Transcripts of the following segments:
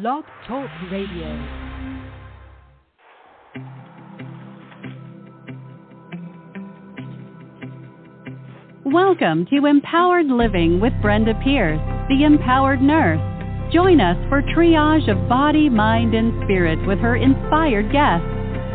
Blog Talk Radio. Welcome to Empowered Living with Brenda Pierce, the Empowered Nurse. Join us for triage of body, mind, and spirit with her inspired guests,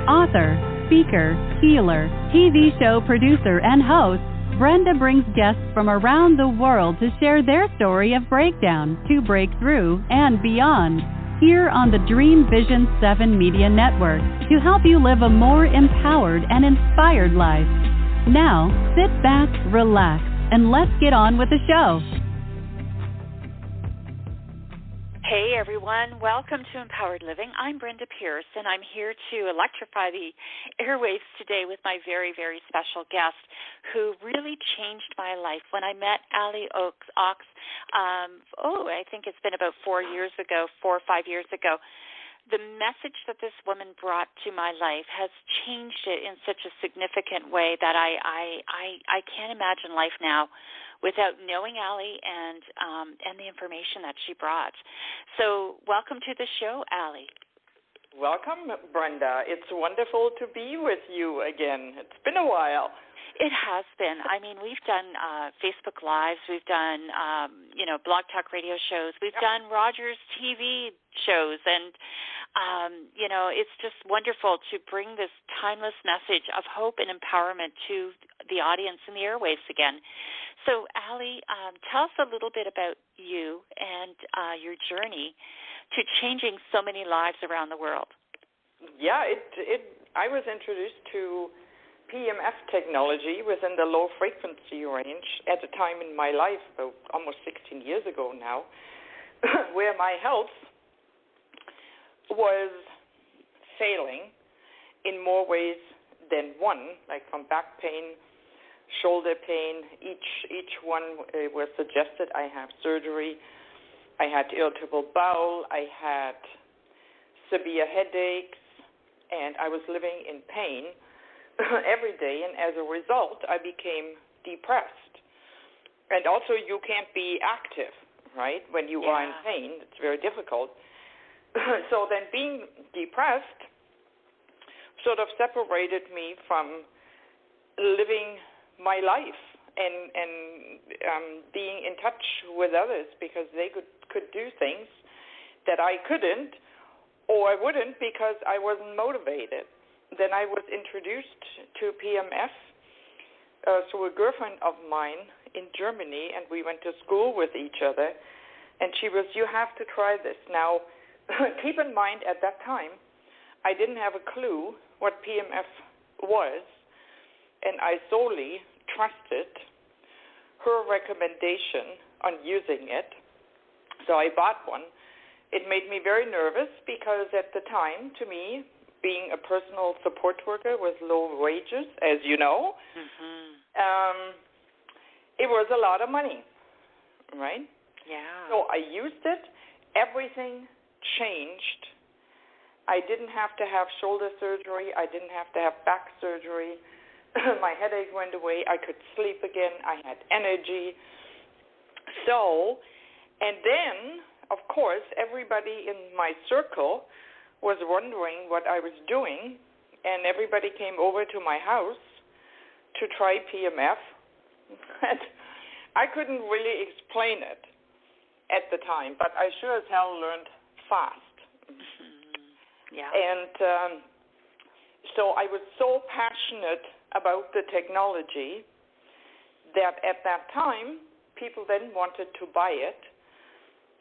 author, speaker, healer, TV show producer, and host. Brenda brings guests from around the world to share their story of breakdown to breakthrough and beyond. Here on the Dream Vision 7 Media Network to help you live a more empowered and inspired life. Now, sit back, relax, and let's get on with the show. Hey everyone, welcome to Empowered Living. I'm Brenda Pierce, and I'm here to electrify the airwaves today with my very, very special guest who really changed my life. When I met Allie Ochs, I think it's been about 4 or 5 years ago, the message that this woman brought to my life has changed it in such a significant way that I can't imagine life now without knowing Allie and the information that she brought. So welcome to the show, Allie. Welcome, Brenda. It's wonderful to be with you again. It's been a while. It has been. I mean, we've done Facebook Lives. We've done, Blog Talk radio shows. We've done Rogers TV shows. And, it's just wonderful to bring this timeless message of hope and empowerment to the audience in the airwaves again. So, Allie, tell us a little bit about you and your journey to changing so many lives around the world. Yeah, I was introduced to PEMS technology within the low frequency range at a time in my life, about almost 16 years ago now, where my health was failing in more ways than one, like from back pain, shoulder pain. Each one was suggested I have surgery. I had irritable bowel. I had severe headaches, and I was living in pain every day, and as a result, I became depressed. And also, you can't be active, right? When you are in pain, it's very difficult. So then being depressed sort of separated me from living my life and being in touch with others, because they could do things that I couldn't, or I wouldn't because I wasn't motivated. Then I was introduced to PEMS through a girlfriend of mine in Germany, and we went to school with each other, and she was, you have to try this. Now, keep in mind, at that time, I didn't have a clue what PEMS was, and I solely trusted her recommendation on using it. So I bought one. It made me very nervous because at the time, to me, being a personal support worker with low wages, as you know, it was a lot of money, right? Yeah. So I used it. Everything changed. I didn't have to have shoulder surgery. I didn't have to have back surgery. My headache went away. I could sleep again. I had energy. So, and then, of course, everybody in my circle was wondering what I was doing, and everybody came over to my house to try PEMS. I couldn't really explain it at the time, but I sure as hell learned fast. Yeah. And so I was so passionate about the technology that at that time, people then wanted to buy it,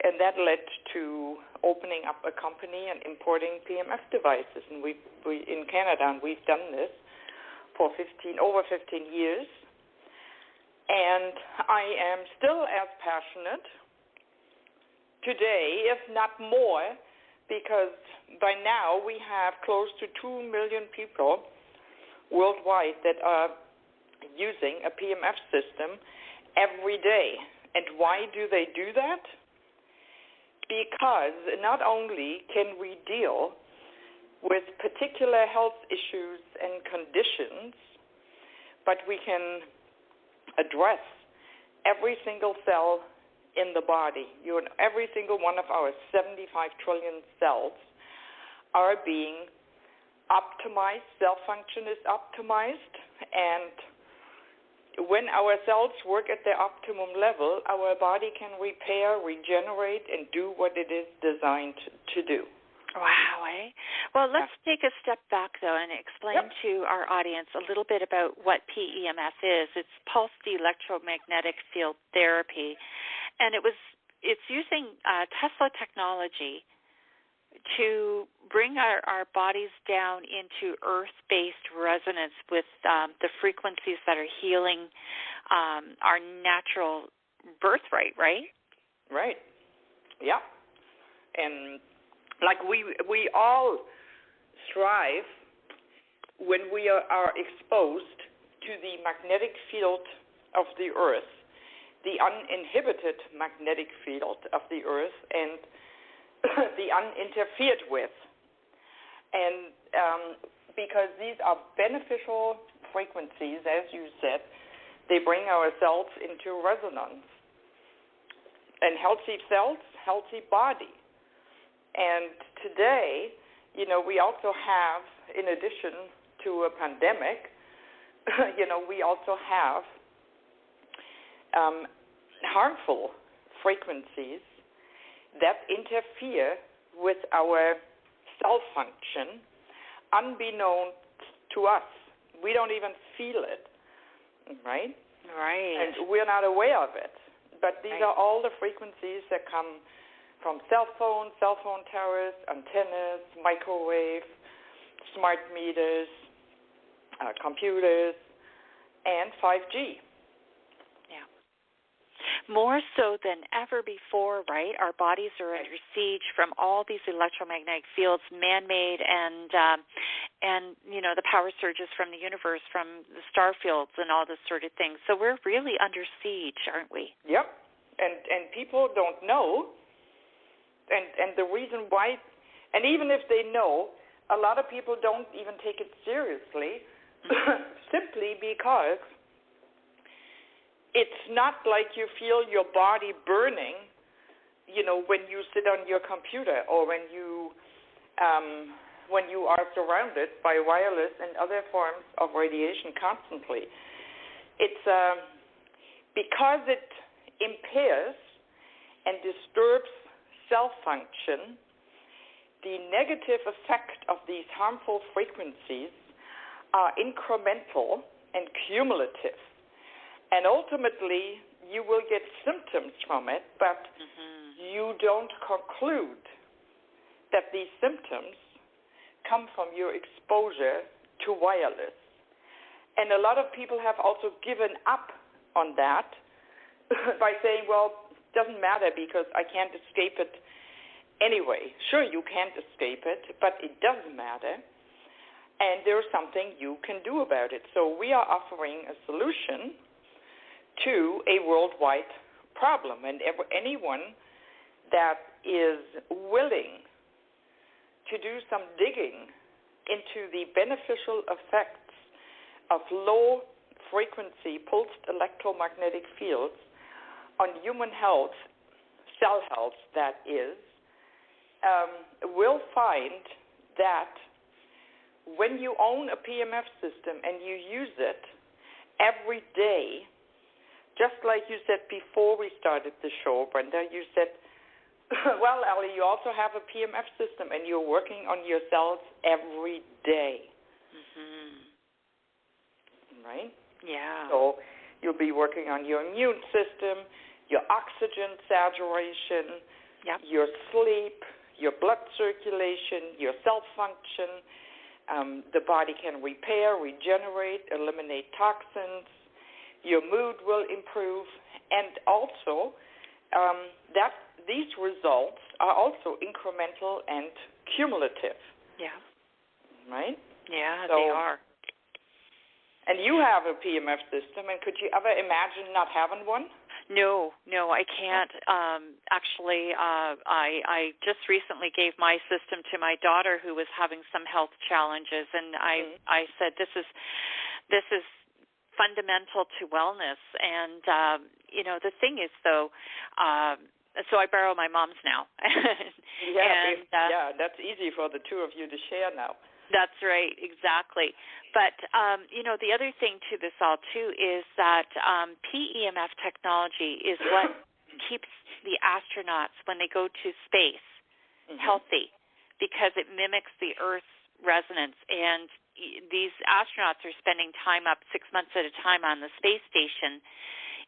and that led to opening up a company and importing PEMS devices. And we in Canada, and we've done this for over 15 years. And I am still as passionate today, if not more, because by now we have close to 2 million people worldwide that are using a PEMS system every day. And why do they do that? Because not only can we deal with particular health issues and conditions, but we can address every single cell in the body. Every single one of our 75 trillion cells are being optimized. Cell function is optimized, and when our cells work at their optimum level, our body can repair, regenerate, and do what it is designed to do. Wow, eh? Well, let's take a step back, though, and explain to our audience a little bit about what PEMF is. It's pulsed electromagnetic field therapy, and it's using Tesla technology to bring our bodies down into earth-based resonance with the frequencies that are healing our natural birthright, right? Right. Yeah. And like we all strive when we are exposed to the magnetic field of the earth, the uninhibited magnetic field of the earth, and the uninterfered with. And because these are beneficial frequencies, as you said, they bring our cells into resonance. And healthy cells, healthy body. And today, we also have, in addition to a pandemic, we also have harmful frequencies that interfere with our cell function, unbeknownst to us. We don't even feel it, right? Right. And we're not aware of it. But these are all the frequencies that come from cell phone towers, antennas, microwave, smart meters, computers, and 5G. Yeah. More so than ever before, right? Our bodies are under siege from all these electromagnetic fields, man-made, and the power surges from the universe, from the star fields, and all this sort of thing. So we're really under siege, aren't we? Yep. And people don't know. And the reason why, and even if they know, a lot of people don't even take it seriously, simply because it's not like you feel your body burning, when you sit on your computer or when you are surrounded by wireless and other forms of radiation constantly. It's because it impairs and disturbs cell function, the negative effect of these harmful frequencies are incremental and cumulative. And ultimately, you will get symptoms from it, but you don't conclude that these symptoms come from your exposure to wireless. And a lot of people have also given up on that by saying, well, doesn't matter because I can't escape it anyway. Sure, you can't escape it, but it doesn't matter, and there's something you can do about it. So we are offering a solution to a worldwide problem, and anyone that is willing to do some digging into the beneficial effects of low-frequency pulsed electromagnetic fields on human health, cell health that is, will find that when you own a PEMF system and you use it every day, just like you said before we started the show, Brenda, you said, well, Allie, you also have a PEMF system and you're working on your cells every day. Right? Yeah. So you'll be working on your immune system, your oxygen saturation, your sleep, your blood circulation, your cell function. The body can repair, regenerate, eliminate toxins. Your mood will improve. And also, these results are also incremental and cumulative. Yeah. Right? Yeah, they are. And you have a PEMF system, and could you ever imagine not having one? No, I can't. Actually, I just recently gave my system to my daughter who was having some health challenges, and I said, this is fundamental to wellness. And, the thing is, though, so I borrow my mom's now. That's easy for the two of you to share now. That's right, exactly. But, the other thing to this all, too, is that PEMF technology is what keeps the astronauts, when they go to space, healthy, because it mimics the Earth's resonance. And these astronauts are spending time up 6 months at a time on the space station.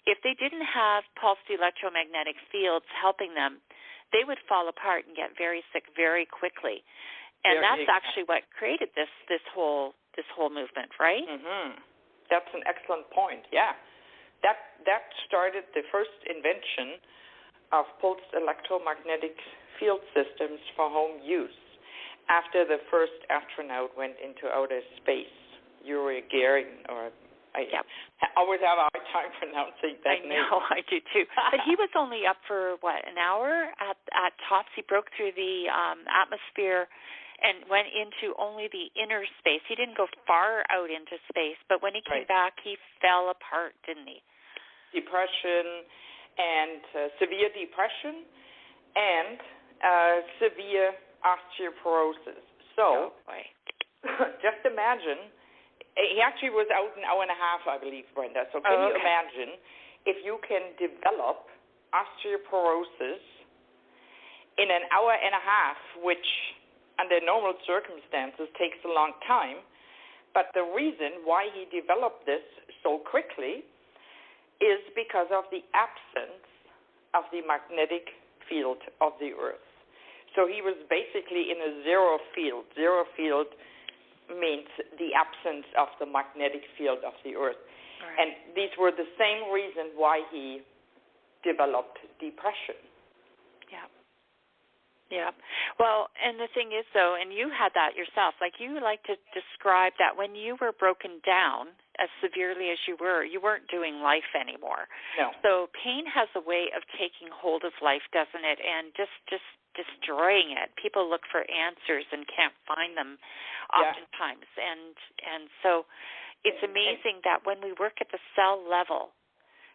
If they didn't have pulsed electromagnetic fields helping them, they would fall apart and get very sick very quickly. And that's actually what created this whole movement, right? That's an excellent point. Yeah, that started the first invention of pulsed electromagnetic field systems for home use after the first astronaut went into outer space, Yuri Gagarin, I always have a hard time pronouncing that name. I know, I do too. But he was only up for, an hour at tops. He broke through the atmosphere and went into only the inner space. He didn't go far out into space, but when he came back, he fell apart, didn't he? Depression and severe depression and severe osteoporosis. So, just imagine, he actually was out an hour and a half, I believe, Brenda. So can you imagine if you can develop osteoporosis in an hour and a half, which under normal circumstances takes a long time, but the reason why he developed this so quickly is because of the absence of the magnetic field of the Earth. So he was basically in a zero field. Zero field means the absence of the magnetic field of the Earth. Right. And these were the same reason why he developed depression. Yeah. Well, and the thing is, though, and you had that yourself, like you like to describe that when you were broken down as severely as you weren't doing life anymore. No. So pain has a way of taking hold of life, doesn't it, and just destroying it. People look for answers and can't find them oftentimes. And so it's amazing that when we work at the cell level,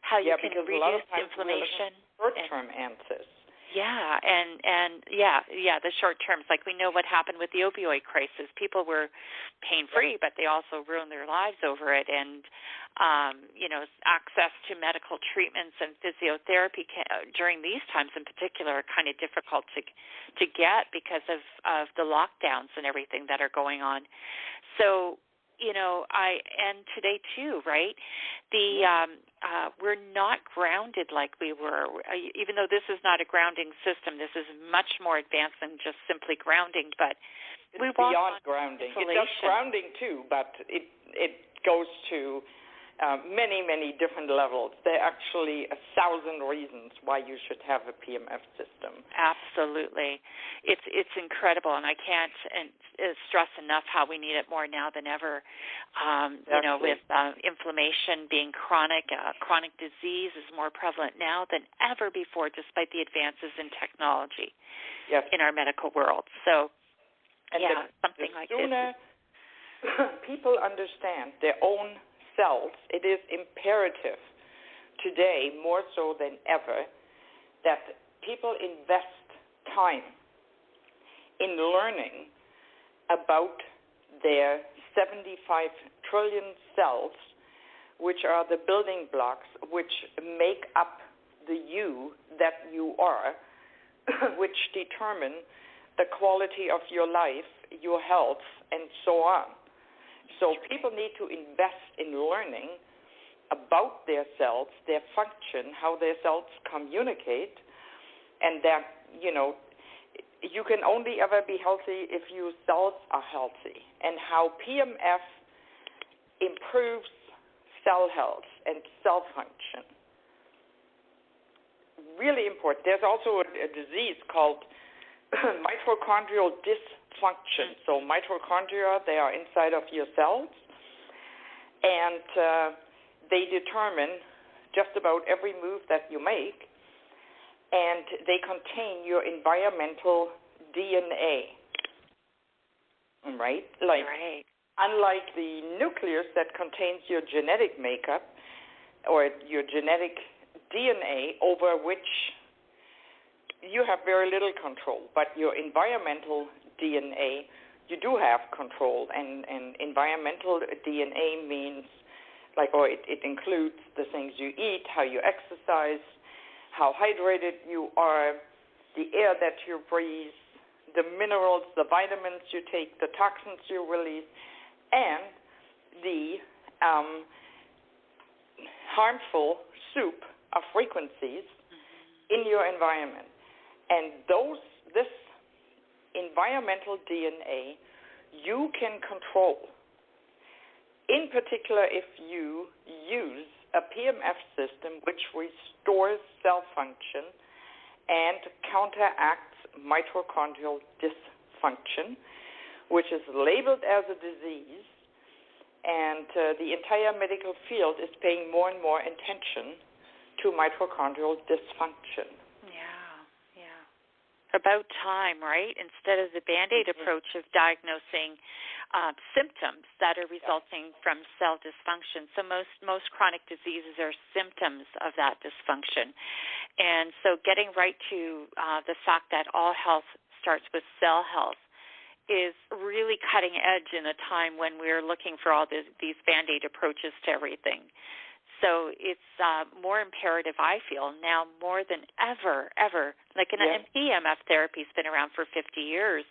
how you can reduce inflammation. Short-term answers. Yeah, and the short terms, like we know what happened with the opioid crisis. People were pain-free, but they also ruined their lives over it. And, access to medical treatments and physiotherapy during these times in particular are kind of difficult to get because of the lockdowns and everything that are going on. So, and today too, right? We're not grounded like we were. Even though this is not a grounding system, this is much more advanced than just simply grounding. But it's beyond grounding. It does grounding too, but it goes to many, many different levels. There are actually 1,000 reasons why you should have a PEMF system. Absolutely. It's incredible, and I can't stress enough how we need it more now than ever. With inflammation being chronic disease is more prevalent now than ever before, despite the advances in technology in our medical world. So, something like this. The sooner people understand their own cells, it is imperative today, more so than ever, that people invest time in learning about their 75 trillion cells, which are the building blocks which make up the you that you are, which determine the quality of your life, your health, and so on. So people need to invest in learning about their cells, their function, how their cells communicate, and that, you can only ever be healthy if your cells are healthy, and how PEMF improves cell health and cell function. Really important. There's also a disease called mitochondrial dysfunction. So mitochondria, they are inside of your cells, and they determine just about every move that you make, and they contain your environmental DNA, right? Like unlike the nucleus that contains your genetic makeup or your genetic DNA, over which you have very little control, but your environmental DNA, you do have control. And environmental DNA means, it includes the things you eat, how you exercise, how hydrated you are, the air that you breathe, the minerals, the vitamins you take, the toxins you release, and the harmful soup of frequencies in your environment. And this environmental DNA you can control. In particular, if you use a PEMS system which restores cell function and counteracts mitochondrial dysfunction, which is labeled as a disease, and the entire medical field is paying more and more attention to mitochondrial dysfunction. Yeah. About time, right? Instead of the Band-Aid approach of diagnosing symptoms that are resulting from cell dysfunction. So most chronic diseases are symptoms of that dysfunction. And so getting right to the fact that all health starts with cell health is really cutting edge in a time when we're looking for all these Band-Aid approaches to everything. So it's more imperative, I feel, now more than ever. Like an PEMF therapy has been around for 50 years,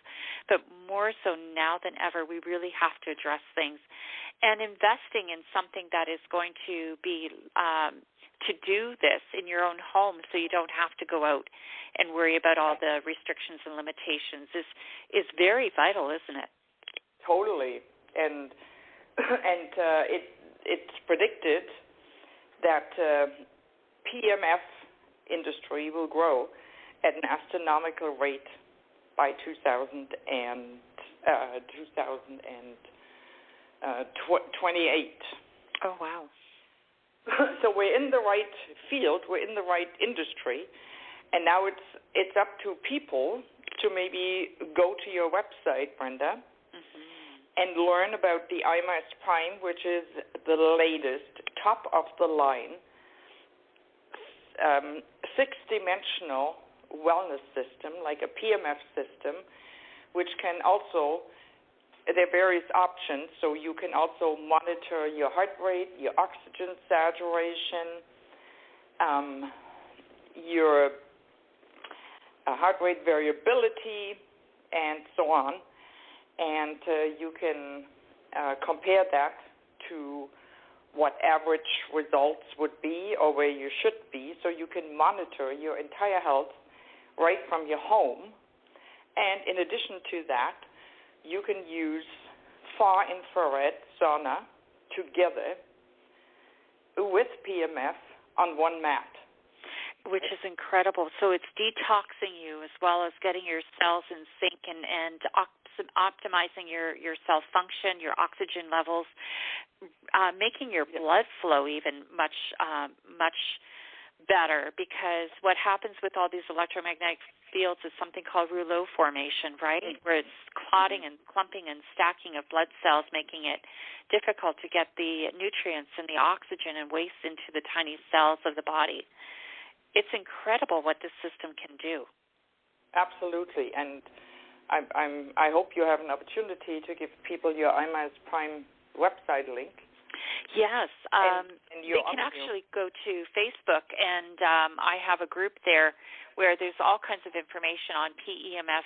but more so now than ever, we really have to address things. And investing in something that is going to be to do this in your own home so you don't have to go out and worry about all the restrictions and limitations is very vital, isn't it? Totally. And it's predicted that PEMF industry will grow at an astronomical rate by 2028. Oh, wow. So we're in the right field, we're in the right industry, and now it's up to people to maybe go to your website, Brenda, and learn about the IMAS Prime, which is the latest, top-of-the-line, six-dimensional wellness system, like a PEMF system, which can also, there are various options, so you can also monitor your heart rate, your oxygen saturation, your heart rate variability, and so on. And you can compare that to what average results would be or where you should be, so you can monitor your entire health right from your home. And in addition to that, you can use far infrared sauna together with PEMF on one mat. Which is incredible. So it's detoxing you as well as getting your cells in sync and optimizing your cell function, your oxygen levels, making your blood flow even much better, because what happens with all these electromagnetic fields is something called rouleau formation, right, where it's clotting and clumping and stacking of blood cells, making it difficult to get the nutrients and the oxygen and waste into the tiny cells of the body. It's incredible what this system can do. Absolutely, and I hope you have an opportunity to give people your IMAS Prime website link. Yes, and they can actually go to Facebook, and I have a group there where there's all kinds of information on PEMF,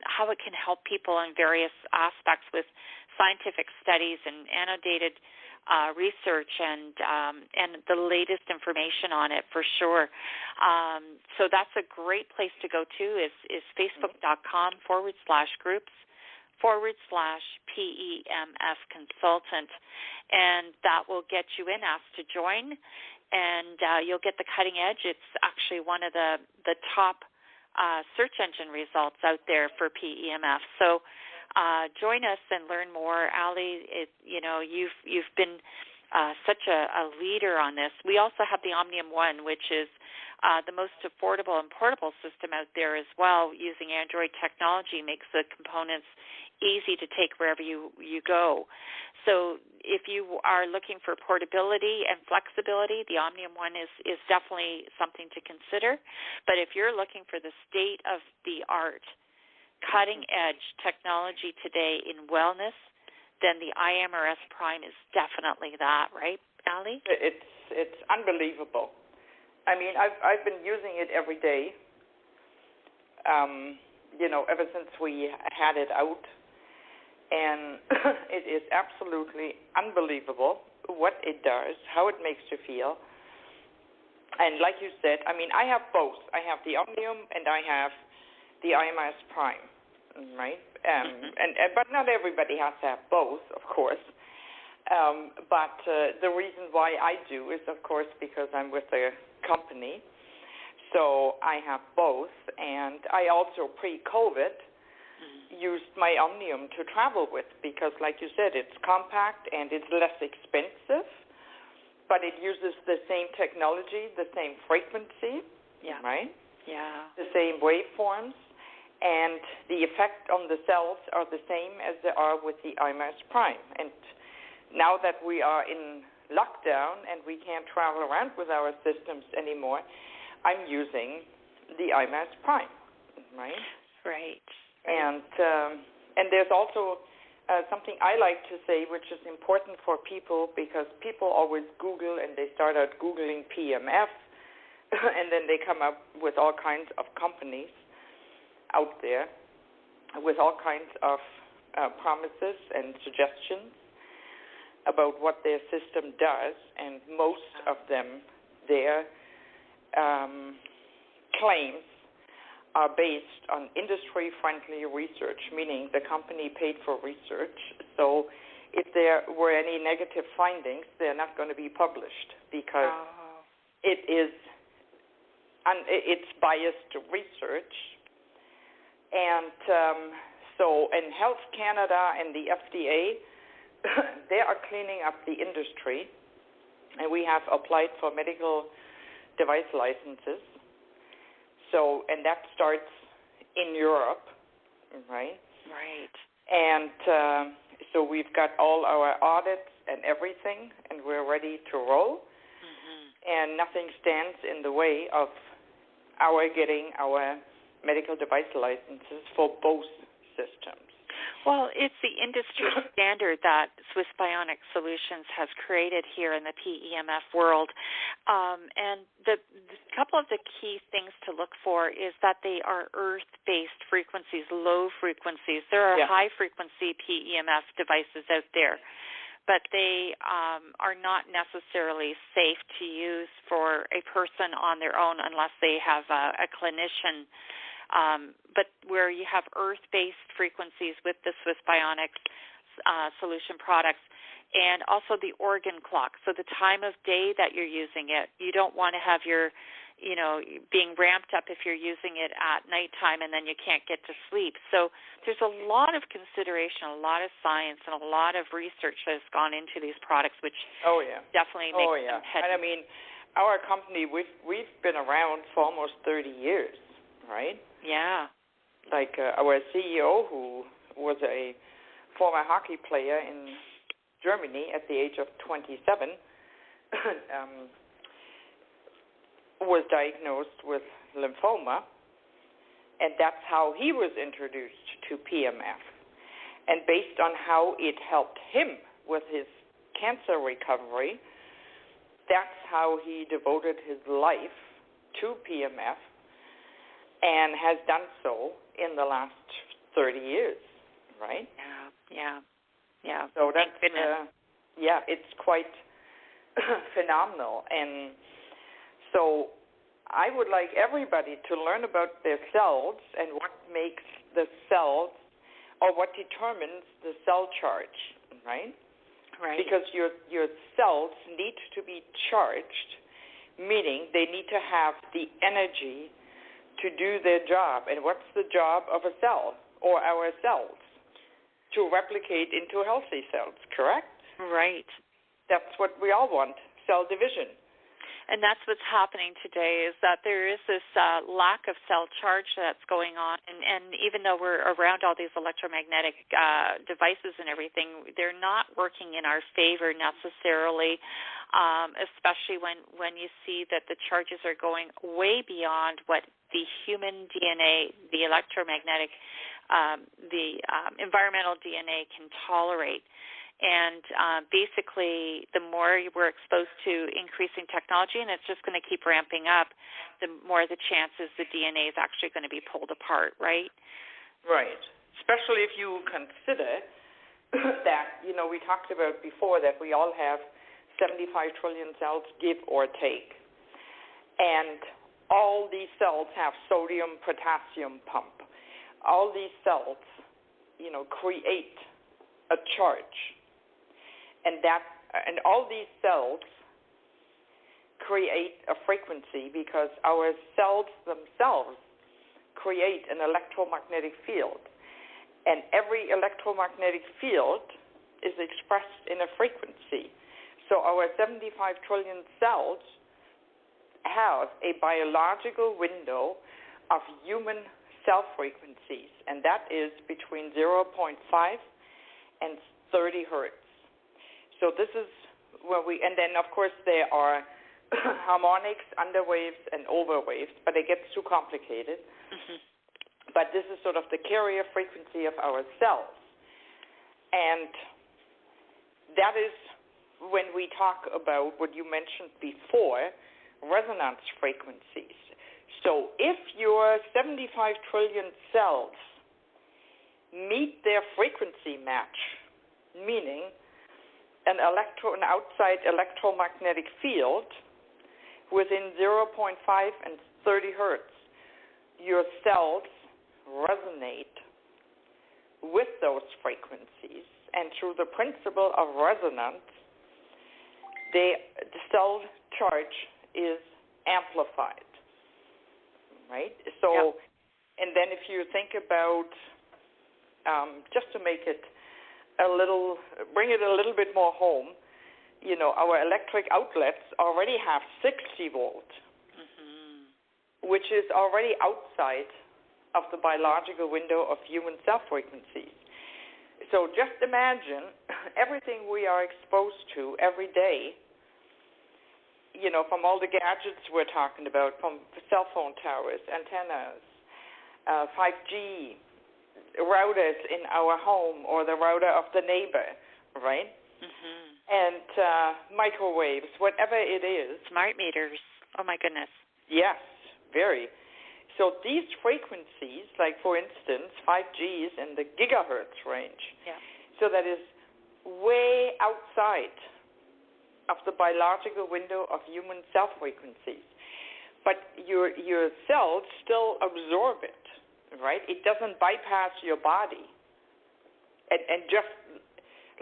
how it can help people in various aspects with scientific studies and annotated research and the latest information on it for sure. So that's a great place to go to is facebook.com/groups/PEMF consultant, and that will get you in, asked to join, and you'll get the cutting edge. It's actually one of the top search engine results out there for PEMF. So join us and learn more. Allie, you've been such a leader on this. We also have the Omnium One, which is the most affordable and portable system out there as well, using Android technology, makes the components easy to take wherever you go. So if you are looking for portability and flexibility, the Omnium One is definitely something to consider. But if you're looking for the state-of-the-art, cutting-edge technology today in wellness, then the IMRS Prime is definitely that, right, Allie? It's unbelievable. I mean, I've been using it every day, ever since we had it out. And it is absolutely unbelievable what it does, how it makes you feel. And like you said, I mean, I have both. I have the Omnium and I have the IMRS Prime, right? But not everybody has to have both, of course. But the reason why I do is, of course, because I'm with a company. So I have both. And I also, pre-COVID, used my Omnium to travel with because, like you said, it's compact and it's less expensive, but it uses the same technology, the same frequency, right? Yeah. The same waveforms, and the effect on the cells are the same as they are with the IMRS Prime. And now that we are in lockdown and we can't travel around with our systems anymore, I'm using the IMRS Prime, right? Right. And there's also something I like to say, which is important for people, because people always Google and they start out Googling PEMF, and then they come up with all kinds of companies out there with all kinds of promises and suggestions about what their system does, and most of them, their claims are based on industry-friendly research, meaning the company paid for research. So if there were any negative findings, they're not going to be published because it's biased research. And and Health Canada and the FDA, they are cleaning up the industry, and we have applied for medical device licenses. So, and that starts in Europe, right? Right. And so we've got all our audits and everything, and we're ready to roll. And nothing stands in the way of our getting our medical device licenses for both systems. Well, it's the industry standard that Swiss Bionic Solutions has created here in the PEMF world. And the couple of the key things to look for is that they are earth-based frequencies, low frequencies. There are high-frequency PEMF devices out there, but they are not necessarily safe to use for a person on their own unless they have a clinician. But where you have earth-based frequencies with the Swiss Bionic solution products, and also the organ clock, so the time of day that you're using it. You don't want to have your, being ramped up if you're using it at nighttime and then you can't get to sleep. So there's a lot of consideration, a lot of science, and a lot of research that has gone into these products, which definitely makes them head. And I mean, our company, we've been around for almost 30 years. Right? Yeah. Like our CEO, who was a former hockey player in Germany at the age of 27, was diagnosed with lymphoma, and that's how he was introduced to PEMF. And based on how it helped him with his cancer recovery, that's how he devoted his life to PEMF, and has done so in the last 30 years, right? Yeah. So that's, it's quite phenomenal. And so I would like everybody to learn about their cells and what makes the cells, or what determines the cell charge, right? Right. Because your cells need to be charged, meaning they need to have the energy to do their job. And what's the job of a cell or our cells? To replicate into healthy cells, correct? Right. That's what we all want, cell division. And that's what's happening today, is that there is this lack of cell charge that's going on. And even though we're around all these electromagnetic devices and everything, they're not working in our favor necessarily, especially when you see that the charges are going way beyond what the human DNA, the electromagnetic, the environmental DNA can tolerate. And basically, the more we're exposed to increasing technology, and it's just going to keep ramping up, the more the chances the DNA is actually going to be pulled apart, right? Right. Especially if you consider that, we talked about before that we all have 75 trillion cells, give or take. And all these cells have sodium-potassium pump. All these cells, create a charge. And all these cells create a frequency because our cells themselves create an electromagnetic field. And every electromagnetic field is expressed in a frequency. So our 75 trillion cells have a biological window of human cell frequencies, and that is between 0.5 and 30 hertz. So this is where and then of course there are harmonics, underwaves, and overwaves, but it gets too complicated. Mm-hmm. But this is sort of the carrier frequency of our cells. And that is when we talk about what you mentioned before, resonance frequencies. So if your 75 trillion cells meet their frequency match, meaning an outside electromagnetic field within 0.5 and 30 hertz, your cells resonate with those frequencies, and through the principle of resonance, the cell charge is amplified, right? So, and then if you think about, just to make it bring it a little bit more home, our electric outlets already have 60 volt, which is already outside of the biological window of human cell frequencies. So just imagine everything we are exposed to every day, from all the gadgets we're talking about, from cell phone towers, antennas, 5G, routers in our home or the router of the neighbor, right? Mm-hmm. And microwaves, whatever it is. Smart meters. Oh, my goodness. Yes, very. So these frequencies, like, for instance, 5G is in the gigahertz range. Yeah. So that is way outside of the biological window of human cell frequencies. But your cells still absorb it. Right? It doesn't bypass your body, and just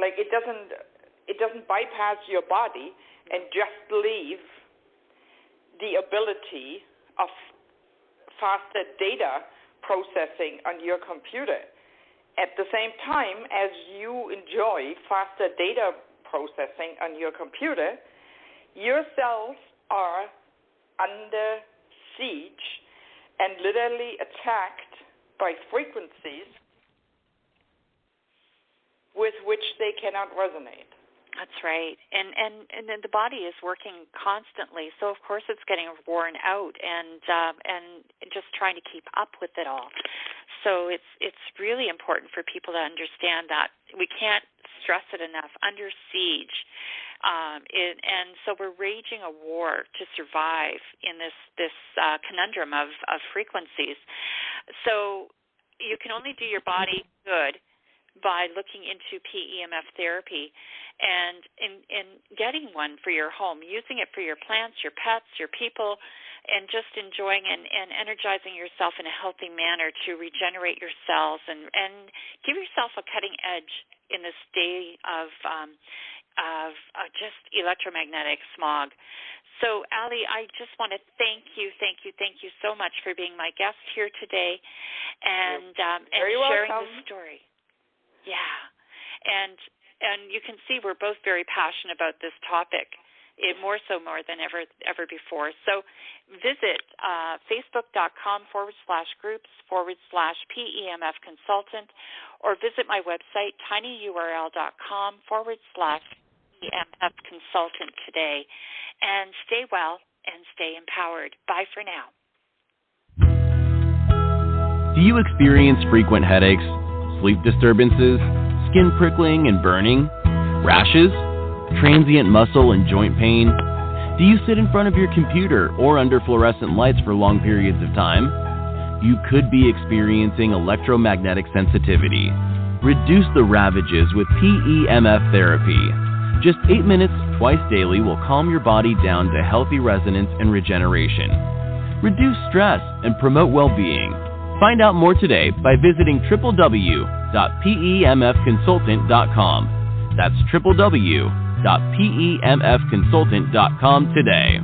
like it doesn't bypass your body and just leave the ability of faster data processing on your computer. At the same time as you enjoy faster data processing on your computer, your cells are under siege and literally attacked by frequencies with which they cannot resonate. That's right. And then the body is working constantly, so of course it's getting worn out and just trying to keep up with it all. So it's really important for people to understand that we can't stress it enough. Under siege. And so we're raging a war to survive in this conundrum of frequencies. So you can only do your body good by looking into PEMF therapy and in getting one for your home, using it for your plants, your pets, your people, and just enjoying and energizing yourself in a healthy manner to regenerate your cells and give yourself a cutting edge in this day of just electromagnetic smog. So, Allie, I just want to thank you so much for being my guest here today and sharing welcome. this story. Yeah. And and you can see we're both very passionate about this topic, more than ever before. So visit facebook.com/groups/PEMF consultant, or visit my website, tinyurl.com/PEMF consultant today. And stay well and stay empowered. Bye for now. Do you experience frequent headaches, sleep disturbances, skin prickling and burning, rashes, transient muscle and joint pain? Do you sit in front of your computer or under fluorescent lights for long periods of time? You could be experiencing electromagnetic sensitivity. Reduce the ravages with PEMF therapy. Just 8 minutes twice daily will calm your body down to healthy resonance and regeneration. Reduce stress and promote well-being. Find out more today by visiting www.PEMFconsultant.com. That's www.PEMFconsultant.com today.